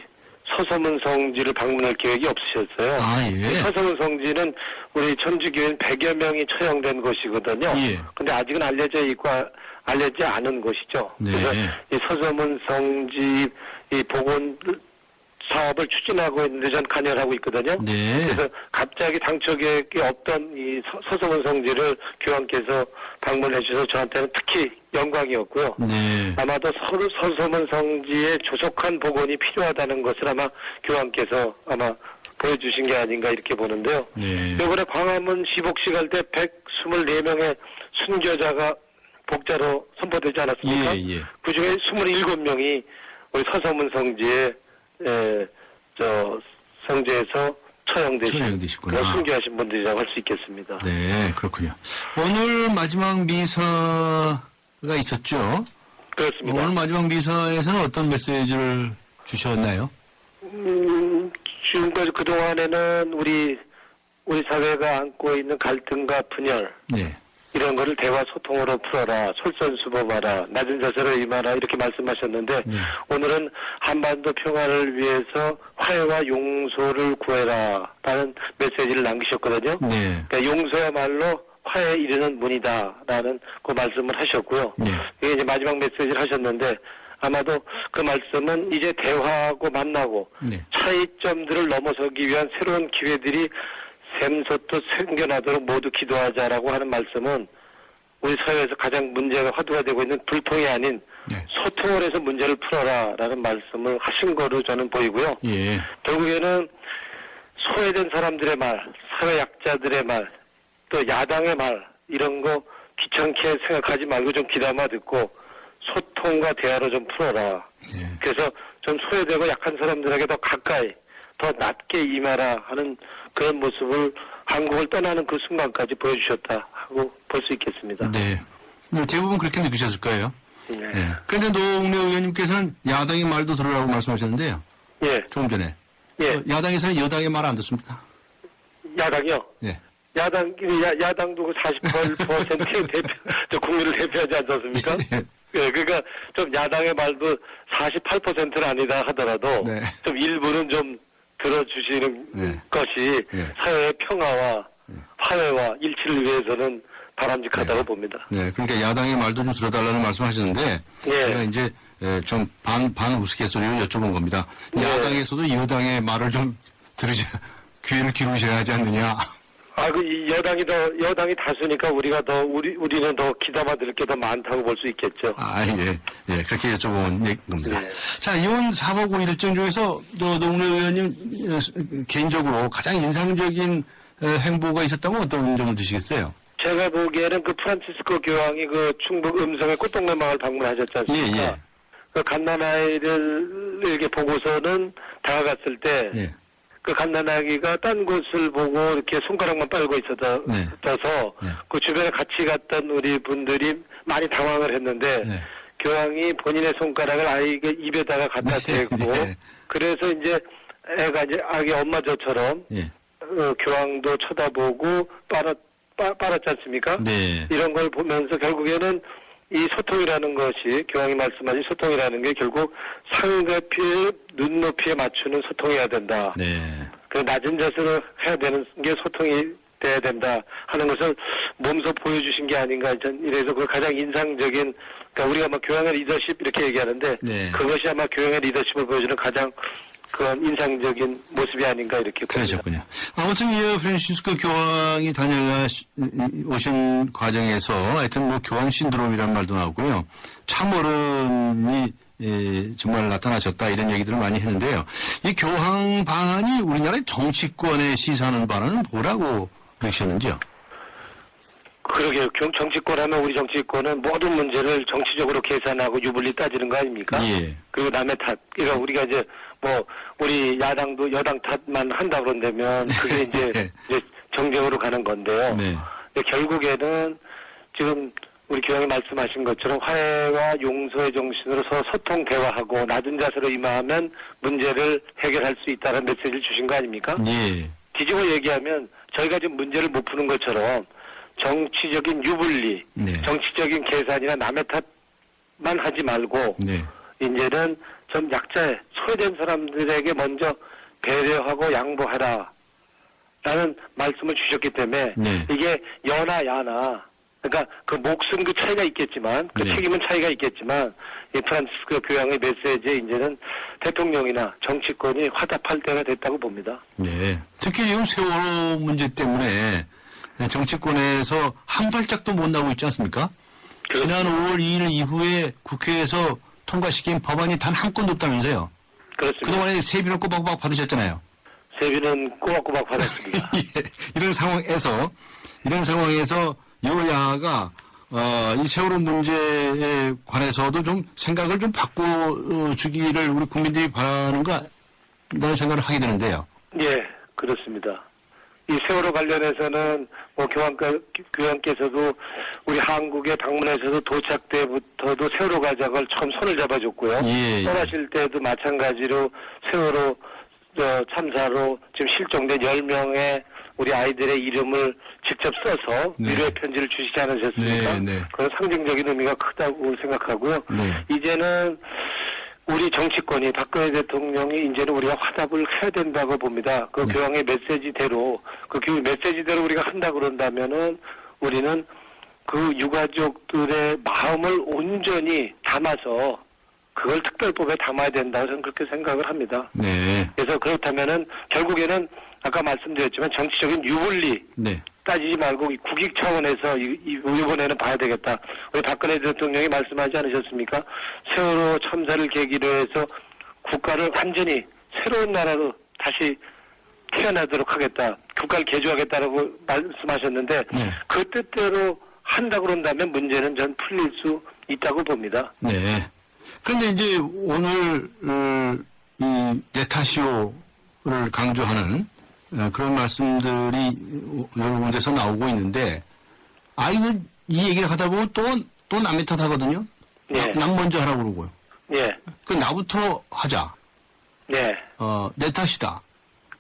서서문 성지를 방문할 계획이 없으셨어요. 아, 예. 서서문 성지는 우리 천주교인 100여 명이 처형된 곳이거든요. 예. 근데 아직은 알려져 있고 알려지지 않은 곳이죠. 네. 그래서 이 서서문 성지 이 복원 사업을 추진하고 있는데 전 관여하고 있거든요. 네. 그래서 갑자기 당초 계획이 없던 이 서서문 성지를 교황께서 방문해 주셔서 저한테는 특히 영광이었고요. 네. 아마도 서서문 성지의 조속한 복원이 필요하다는 것을 아마 교황께서 아마 보여주신 게 아닌가 이렇게 보는데요. 네. 이번에 광화문 시복식 할 때 124명의 순교자가 복자로 선포되지 않았습니까? 예, 예. 그중에 27명이 우리 서서문 성지에 성지에서 처형되시구나. 그런 순교하신 분들이라고 할 수 있겠습니다. 네, 그렇군요. 오늘 마지막 미사가 있었죠? 그렇습니다. 오늘 마지막 미사에서는 어떤 메시지를 주셨나요? 지금까지 그동안에는 우리 사회가 안고 있는 갈등과 분열, 네. 이런 거를 대화 소통으로 풀어라, 솔선수범하라, 낮은 자세로 임하라 이렇게 말씀하셨는데 네. 오늘은 한반도 평화를 위해서 화해와 용서를 구해라라는 메시지를 남기셨거든요. 네. 그러니까 용서야말로 화해에 이르는 문이다라는 그 말씀을 하셨고요. 네. 이게 이제 마지막 메시지를 하셨는데 아마도 그 말씀은 이제 대화하고 만나고 네. 차이점들을 넘어서기 위한 새로운 기회들이 샘솟듯 생겨나도록 모두 기도하자라고 하는 말씀은 우리 사회에서 가장 문제가 화두가 되고 있는 불통이 아닌 네. 소통을 해서 문제를 풀어라라는 말씀을 하신 거로 저는 보이고요. 예. 결국에는 소외된 사람들의 말, 사회 약자들의 말, 또 야당의 말 이런 거 귀찮게 생각하지 말고 좀 귀담아 듣고 소통과 대화로 좀 풀어라. 예. 그래서 좀 소외되고 약한 사람들에게 더 가까이, 더 낮게 임하라 하는 그런 모습을 한국을 떠나는 그 순간까지 보여주셨다 하고 볼 수 있겠습니다. 네. 대부분 그렇게 느끼셨을 거예요. 네. 네. 그런데 노웅래 의원님께서는 야당의 말도 들으라고 말씀하셨는데요. 예. 조금 전에. 예. 야당에서는 여당의 말 안 듣습니까? 야당이요? 예. 야당도 그 48%의 국민을 대표하지 않습니까? 예, 그러니까 좀 야당의 말도 48%는 아니다 하더라도 네. 좀 일부는 좀 들어주시는 네. 것이 네. 사회의 평화와 화해와 일치를 위해서는 바람직하다고 네. 봅니다. 네. 그러니까 야당의 말도 좀 들어달라는 말씀하셨는데 예. 제가 이제 좀 반 우스갯소리로 여쭤본 겁니다. 예. 야당에서도 여당의 말을 좀 귀를 기울이셔야 하지 않느냐. 여당이 다수니까 우리는 더 귀담아 들을 게 더 많다고 볼 수 있겠죠. 예. 예, 그렇게 여쭤본 겁니다. 네. 자, 이번 4박 5일 일정 중에서 노웅래 의원님 개인적으로 가장 인상적인 행보가 있었다면 어떤 점을 드시겠어요? 제가 보기에는 그 프란치스코 교황이 그 충북 음성의 꽃동네 마을 방문하셨지 않습니까? 예. 그 갓난아이를 이렇게 보고서는 다가갔을 때 예. 그 갓난아기가 딴 곳을 보고 이렇게 손가락만 빨고 있어서 네. 네. 그 주변에 같이 갔던 우리 분들이 많이 당황을 했는데 네. 교황이 본인의 손가락을 아이의 입에다가 갖다 대고 네. 그래서 이제 애가 이제 아기 엄마 젖처럼 예. 교황도 쳐다보고 빨았지 않습니까? 네. 이런 걸 보면서 결국에는 이 소통이라는 것이 교황이 말씀하신 소통이라는 게 결국 상대피의 눈높이에 맞추는 소통이어야 된다. 네. 그 낮은 자세로 해야 되는 게 소통이 돼야 된다 하는 것을 몸소 보여주신 게 아닌가. 이래서 그 가장 인상적인 그러니까 우리가 뭐 교황의 리더십 이렇게 얘기하는데 네. 그것이 아마 교황의 리더십을 보여주는 가장 그런 인상적인 모습이 아닌가 이렇게 봅니다. 그러셨군요. 아무튼 이 프란시스코 교황이 다녀오신 과정에서 하여튼 뭐 교황 신드롬이라는 말도 나오고요. 참어른이 정말 나타나셨다 이런 얘기들을 많이 했는데요. 이 교황 방안이 우리나라의 정치권에 시사하는 바는 뭐라고 느끼셨는지요? 그러게요. 정치권 하면 우리 정치권은 모든 문제를 정치적으로 계산하고 유불리 따지는 거 아닙니까? 예. 그리고 남의 탓. 그러니까 우리가 이제 뭐 우리 야당도 여당 탓만 한다 그런다면 그게 이제 정쟁으로 가는 건데요. 네. 근데 결국에는 지금 우리 교황이 말씀하신 것처럼 화해와 용서의 정신으로 소통 대화하고 낮은 자세로 임하면 문제를 해결할 수 있다는 메시지를 주신 거 아닙니까? 예. 뒤집어 얘기하면 저희가 지금 문제를 못 푸는 것처럼 정치적인 유불리, 네. 정치적인 계산이나 남의 탓만 하지 말고 네. 이제는 좀 약자의 소외된 사람들에게 먼저 배려하고 양보하라 라는 말씀을 주셨기 때문에 네. 이게 여나 야나 그러니까 그 목숨 그 차이가 있겠지만 그 네. 책임은 차이가 있겠지만 이 프란치스코 교황의 메시지에 이제는 대통령이나 정치권이 화답할 때가 됐다고 봅니다. 네. 특히 지금 세월호 문제 때문에 정치권에서 한 발짝도 못 나오고 있지 않습니까? 지난 5월 2일 이후에 국회에서 통과시킨 법안이 단 한 건도 없다면서요. 그렇습니다. 그동안에 세비는 꼬박꼬박 받으셨잖아요. 세비는 꼬박꼬박 받았습니다. 예, 이런 상황에서 여야가 이 세월호 문제에 관해서도 좀 생각을 좀 바꿔주기를 우리 국민들이 바라는가 라는 생각을 하게 되는데요. 예, 그렇습니다. 이 세월호 관련해서는 뭐 교황께서도 우리 한국에 방문해서도 도착 때부터도 세월호 가족을 처음 손을 잡아줬고요. 예. 떠나실 때도 마찬가지로 세월호 참사로 지금 실종된 10명의 우리 아이들의 이름을 직접 써서 네. 위로의 편지를 주시지 않으셨습니까? 네, 네. 그런 상징적인 의미가 크다고 생각하고요. 네. 이제는 우리 정치권이 박근혜 대통령이 이제는 우리가 화답을 해야 된다고 봅니다. 그 네. 교황의 메시지대로 그 메시지대로 우리가 한다 그런다면은 우리는 그 유가족들의 마음을 온전히 담아서 그걸 특별법에 담아야 된다고 저는 그렇게 생각을 합니다. 네. 그래서 그렇다면은 결국에는 아까 말씀드렸지만 정치적인 유불리 네. 따지지 말고 이 국익 차원에서 이번에는 봐야 되겠다. 우리 박근혜 대통령이 말씀하지 않으셨습니까? 세월호 참사를 계기로 해서 국가를 완전히 새로운 나라로 다시 태어나도록 하겠다. 국가를 개조하겠다라고 말씀하셨는데 네. 그 뜻대로 한다 그런다면 문제는 전 풀릴 수 있다고 봅니다. 네. 그런데 이제 오늘 이 네타시오를 강조하는 그런 말씀들이 여러 군데서 나오고 있는데 이거 이 얘기를 하다 보면 또 남의 탓하거든요. 예. 남 먼저 하라고 그러고요. 예. 그 나부터 하자. 네. 내 탓이다.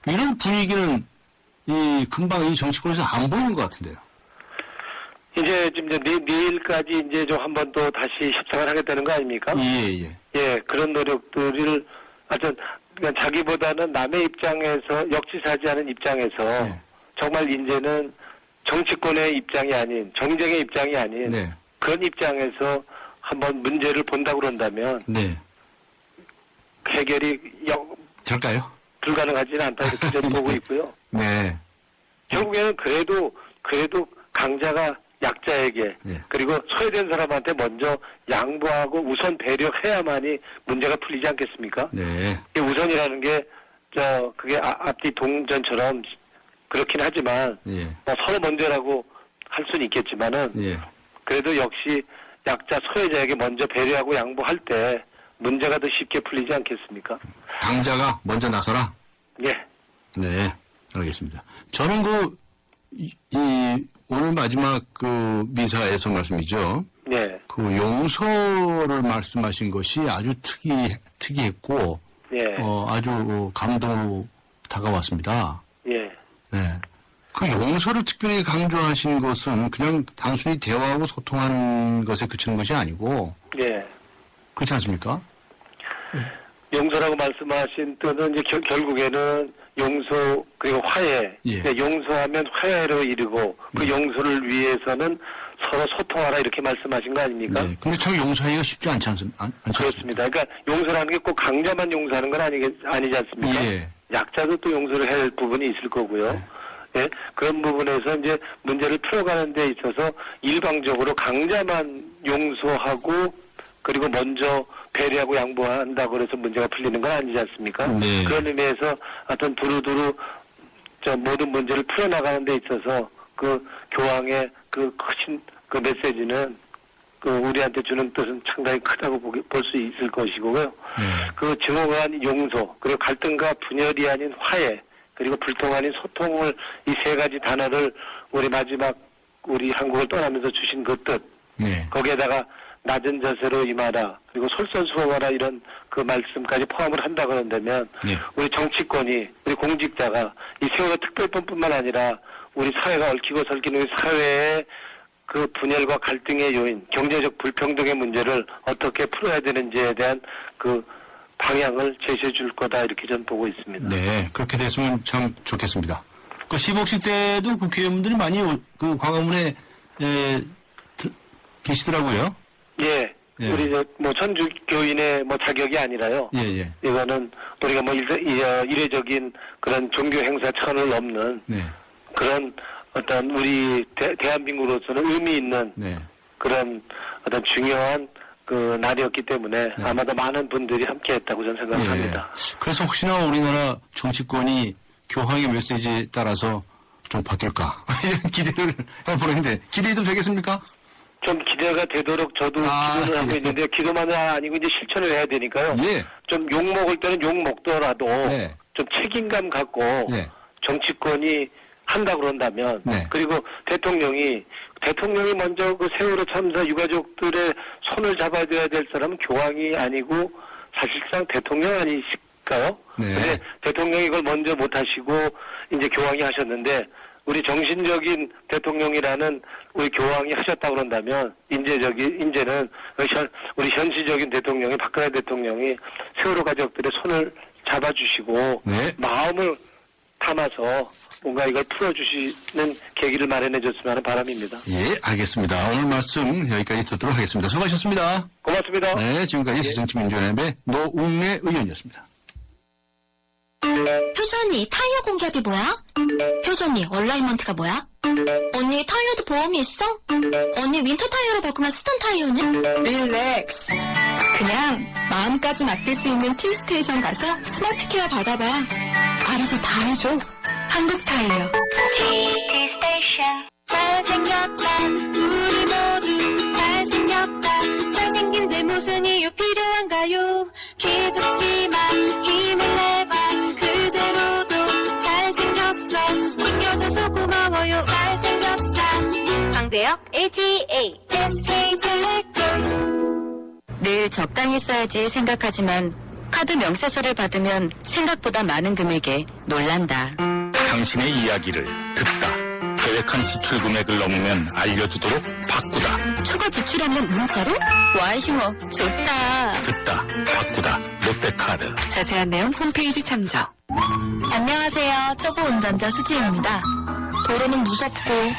이런 분위기는 이 금방 이 정치권에서 안 보이는 것 같은데요. 이제 지금 내일까지 이제 좀 한번 또 다시 협상을 하겠다는 거 아닙니까? 예. 예, 그런 노력들을 하여튼 그러니까 자기보다는 남의 입장에서 역지사지하는 입장에서 네. 정말 이제는 정치권의 입장이 아닌 정쟁의 입장이 아닌 네. 그런 입장에서 한번 문제를 본다 그런다면 네. 해결이 될까요? 불가능하지는 않다 이렇게 저는 보고 있고요. 네. 결국에는 그래도 강자가 약자에게 예. 그리고 소외된 사람한테 먼저 양보하고 우선 배려해야만이 문제가 풀리지 않겠습니까? 네. 이 우선이라는 게 그게 앞뒤 동전처럼 그렇긴 하지만 예. 뭐 서로 먼저라고 할 수는 있겠지만은 예. 그래도 역시 약자 소외자에게 먼저 배려하고 양보할 때 문제가 더 쉽게 풀리지 않겠습니까? 강자가 먼저 나서라. 예. 네, 알겠습니다. 저는 오늘 마지막 그 미사에서 말씀이죠. 네. 그 용서를 말씀하신 것이 아주 특이했고, 예. 아주 감동으로 다가왔습니다. 예. 네. 그 용서를 특별히 강조하신 것은 그냥 단순히 대화하고 소통하는 것에 그치는 것이 아니고, 예. 그렇지 않습니까? 용서라고 말씀하신 뜻은 이제 결국에는 용서 그리고 화해. 예. 그러니까 용서하면 화해로 이르고 그 용서를 위해서는 서로 소통하라 이렇게 말씀하신 거 아닙니까? 네. 근데 참 용서하기가 쉽지 않지 않습니까? 그렇습니다. 그러니까 용서라는 게 꼭 강자만 용서하는 건 아니지 않습니까? 예. 약자도 또 용서를 해야 할 부분이 있을 거고요. 예. 그런 부분에서 이제 문제를 풀어가는 데 있어서 일방적으로 강자만 용서하고 그리고 먼저 배려하고 양보한다고 해서 문제가 풀리는 건 아니지 않습니까? 네. 그런 의미에서 하여튼 두루두루 모든 문제를 풀어나가는 데 있어서 그 교황의 그 크신 그 메시지는 그 우리한테 주는 뜻은 상당히 크다고 볼 수 있을 것이고요. 그 증오한 용서 그리고 갈등과 분열이 아닌 화해 그리고 불통 아닌 소통을 이 세 가지 단어를 우리 마지막 우리 한국을 떠나면서 주신 그 뜻 네. 거기에다가 낮은 자세로 임하라 그리고 솔선수범하라 이런 그 말씀까지 포함을 한다 그런다면 네. 우리 정치권이 우리 공직자가 이 세월호 특별법뿐만 아니라 우리 사회가 얽히고 설키는 우리 사회의 그 분열과 갈등의 요인, 경제적 불평등의 문제를 어떻게 풀어야 되는지에 대한 그 방향을 제시해 줄 거다 이렇게 저는 보고 있습니다. 네, 그렇게 됐으면 참 좋겠습니다. 그 시복식 때도 국회의원분들이 많이 그 광화문에 계시더라고요. 예. 예. 우리 뭐 천주교인의 뭐 자격이 아니라요. 예. 이거는 우리가 뭐 이례적인 그런 종교 행사 천을 넘는 네. 그런 어떤 우리 대한민국으로서는 의미 있는 네. 그런 어떤 중요한 그 날이었기 때문에 네. 아마도 많은 분들이 함께했다고 저는 생각합니다. 예. 그래서 혹시나 우리나라 정치권이 교황의 메시지에 따라서 좀 바뀔까 이런 기대를 해보는데 기대해도 되겠습니까? 좀 기대가 되도록 저도 기도를 하고 있는데 기도만은 아니고 이제 실천을 해야 되니까요. 예. 좀 욕 먹을 때는 욕 먹더라도 네. 좀 책임감 갖고 네. 정치권이 한다 그런다면 네. 그리고 대통령이 먼저 그 세월호 참사 유가족들의 손을 잡아줘야 될 사람은 교황이 아니고 사실상 대통령 아니실까요? 네. 근데 대통령이 이걸 먼저 못 하시고 이제 교황이 하셨는데 우리 정신적인 대통령이라는 우리 교황이 하셨다 그런다면 이제는 우리 현실적인 대통령이 박근혜 대통령이 세월호 가족들의 손을 잡아주시고 네. 마음을 담아서 뭔가 이걸 풀어주시는 계기를 마련해줬으면 하는 바람입니다. 예, 알겠습니다. 오늘 말씀 여기까지 듣도록 하겠습니다. 수고하셨습니다. 고맙습니다. 네, 지금까지 새정치민주연합의 노웅래 의원이었습니다. 효주 언니, 타이어 공기압이 뭐야? 효주 언니, 얼라이먼트가 뭐야? 언니, 타이어도 보험이 있어? 언니, 윈터 타이어로 바꾸면 스톤 타이어는? 릴렉스. 그냥 마음까지 맡길 수 있는 T스테이션 가서 스마트 케어 받아봐. 알아서 다 해줘. 한국 타이어. T스테이션. 잘생겼다, 우리 모두 잘생겼다. 잘생긴 데 무슨 이유 필요한가요? 기죽지만 힘을 내봐. 그대로도 잘생겼어. 챙겨줘서 고마워요. 잘생겼다. 광대역 AGA SK텔레콤. 늘 적당히 써야지 생각하지만 카드 명세서를 받으면 생각보다 많은 금액에 놀란다. 당신의 이야기를 듣다. 계획한 지출 금액을 넘으면 알려주도록 바꾸다. 추가 지출하면 문자로? 와이시모 좋다. 듣다. 바꾸다. 롯데카드. 자세한 내용 홈페이지 참조. 안녕하세요. 초보 운전자 수지입니다. 도로는 무섭고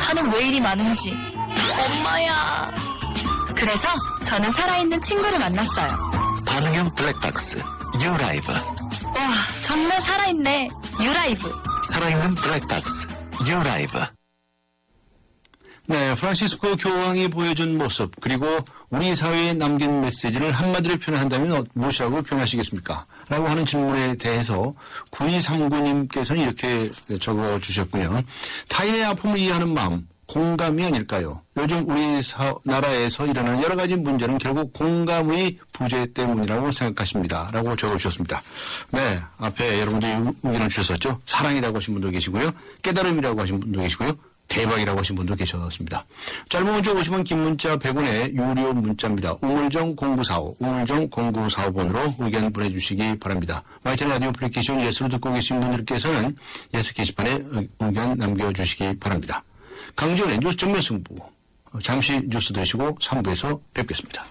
차는 왜 이리 많은지. 엄마야. 그래서 저는 살아있는 친구를 만났어요. 반응형 블랙박스. 유라이브. 와, 정말 살아있네. 유라이브. 살아있는 블랙박스. 유라이브. 네, 프란시스코 교황이 보여준 모습 그리고 우리 사회에 남긴 메시지를 한마디로 표현한다면 무엇이라고 표현하시겠습니까? 라고 하는 질문에 대해서 9239님께서는 이렇게 적어주셨군요. 타인의 아픔을 이해하는 마음, 공감이 아닐까요? 요즘 우리 나라에서 일어나는 여러 가지 문제는 결국 공감의 부재 때문이라고 생각하십니다. 라고 적어주셨습니다. 네, 앞에 여러분들이 의견을 주셨었죠. 사랑이라고 하신 분도 계시고요. 깨달음이라고 하신 분도 계시고요. 대박이라고 하신 분도 계셨습니다. 짧은 문자 50원, 긴 문자 100원의 유료 문자입니다. 우물정 0945, 우물정 0945번으로 의견 보내주시기 바랍니다. YTN 라디오 애플리케이션 예스로 듣고 계신 분들께서는 예스 게시판에 의견 남겨주시기 바랍니다. 강지원의 뉴스 정면 승부. 잠시 뉴스 들으시고 3부에서 뵙겠습니다.